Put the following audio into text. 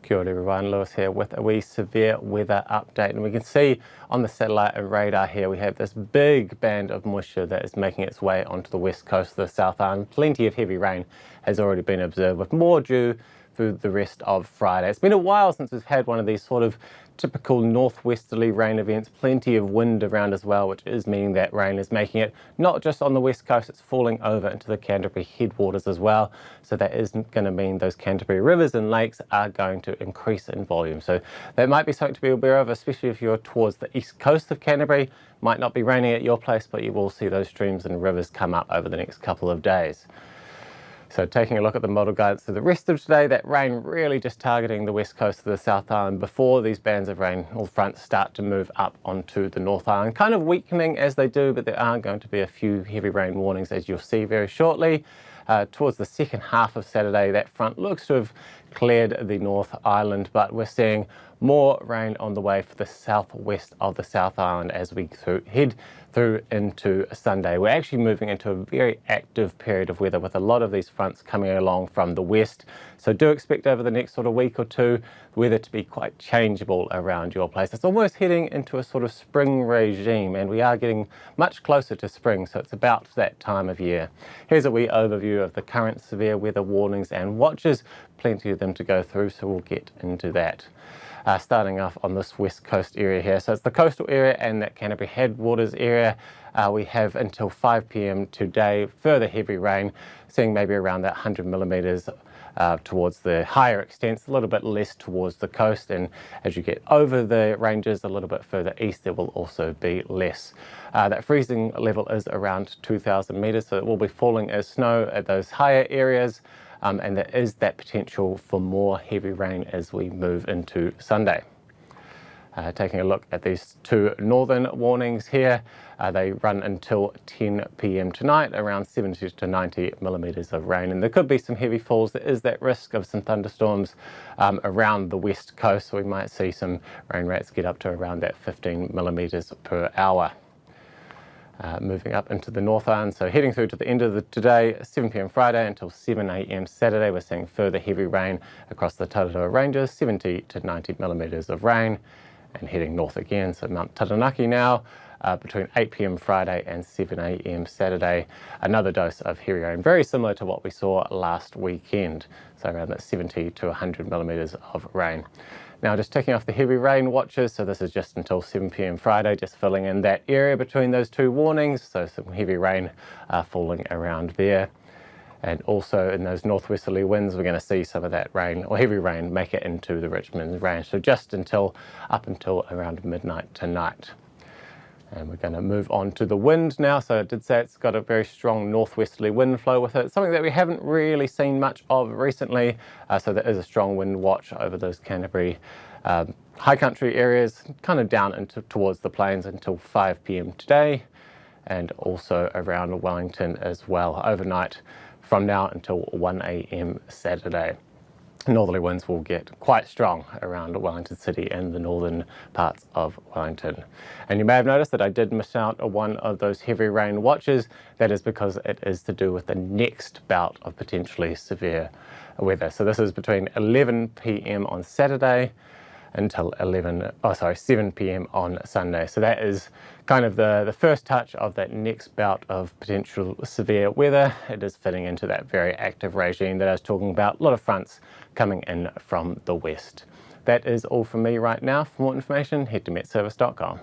Kia ora everyone, Lewis here with a wee severe weather update, and we can see on the satellite and radar here we have this big band of moisture that is making its way onto the west coast of the South Island. Plenty of heavy rain has already been observed, with more due through the rest of Friday. It's been a while since we've had one of these sort of typical northwesterly rain events, plenty of wind around as well, which is meaning that rain is making it not just on the west coast, it's falling over into the Canterbury headwaters as well. So that isn't going to mean those Canterbury rivers and lakes are going to increase in volume. So that might be something to be aware of, especially if you're towards the east coast of Canterbury. Might not be raining at your place, but you will see those streams and rivers come up over the next couple of days. So taking a look at the model guidance for the rest of today, that rain really just targeting the west coast of the South Island before these bands of rain or fronts start to move up onto the North Island. Kind of weakening as they do, but there are going to be a few heavy rain warnings, as you'll see very shortly. Towards the second half of Saturday, that front looks to have cleared the North Island, but we're seeing more rain on the way for the southwest of the South Island as we head through into Sunday. We're actually moving into a very active period of weather with a lot of these fronts coming along from the west. So do expect over the next sort of week or two the weather to be quite changeable around your place. It's almost heading into a sort of spring regime, and we are getting much closer to spring, so it's about that time of year. Here's a wee overview of the current severe weather warnings and watches, plenty of them to go through, so we'll get into that. Starting off on this west coast area here. So it's the coastal area and that Canterbury headwaters area. We have until 5 p.m. today further heavy rain, seeing maybe around that 100 millimetres towards the higher extents, a little bit less towards the coast, and as you get over the ranges a little bit further east there will also be less. That freezing level is around 2,000 metres, so it will be falling as snow at those higher areas. And there is that potential for more heavy rain as we move into Sunday. Taking a look at these two northern warnings here, they run until 10 p.m. tonight, around 70 to 90 millimetres of rain, and there could be some heavy falls. There is that risk of some thunderstorms around the west coast, so we might see some rain rates get up to around that 15 millimetres per hour. Moving up into the North Island, so heading through to the end of today, 7 p.m. Friday until 7 a.m. Saturday, we're seeing further heavy rain across the Taratua Ranges, 70 to 90 millimetres of rain, and heading north again, so Mount Taranaki now, between 8 p.m. Friday and 7 a.m. Saturday, another dose of heavy rain, very similar to what we saw last weekend, so around that 70 to 100 millimetres of rain. Now just ticking off the heavy rain watches, so this is just until 7 p.m. Friday, just filling in that area between those two warnings, so some heavy rain falling around there. And also in those northwesterly winds, we're going to see some of that rain, or heavy rain, make it into the Richmond Range, so just up until around midnight tonight. And we're going to move on to the wind now. So I did say it's got a very strong northwesterly wind flow with it, something that we haven't really seen much of recently. So there is a strong wind watch over those Canterbury high country areas, kind of down into towards the plains until 5 p.m. today, and also around Wellington as well overnight from now until 1 a.m. Saturday. Northerly winds will get quite strong around Wellington City and the northern parts of Wellington. And you may have noticed that I did miss out on one of those heavy rain watches. That is because it is to do with the next bout of potentially severe weather. So this is between 11 p.m. on Saturday until 7 p.m. on Sunday. So that is kind of the first touch of that next bout of potential severe weather. It is fitting into that very active regime that I was talking about, a lot of fronts coming in from the west. That is all from me right now. For more information, head to metservice.com.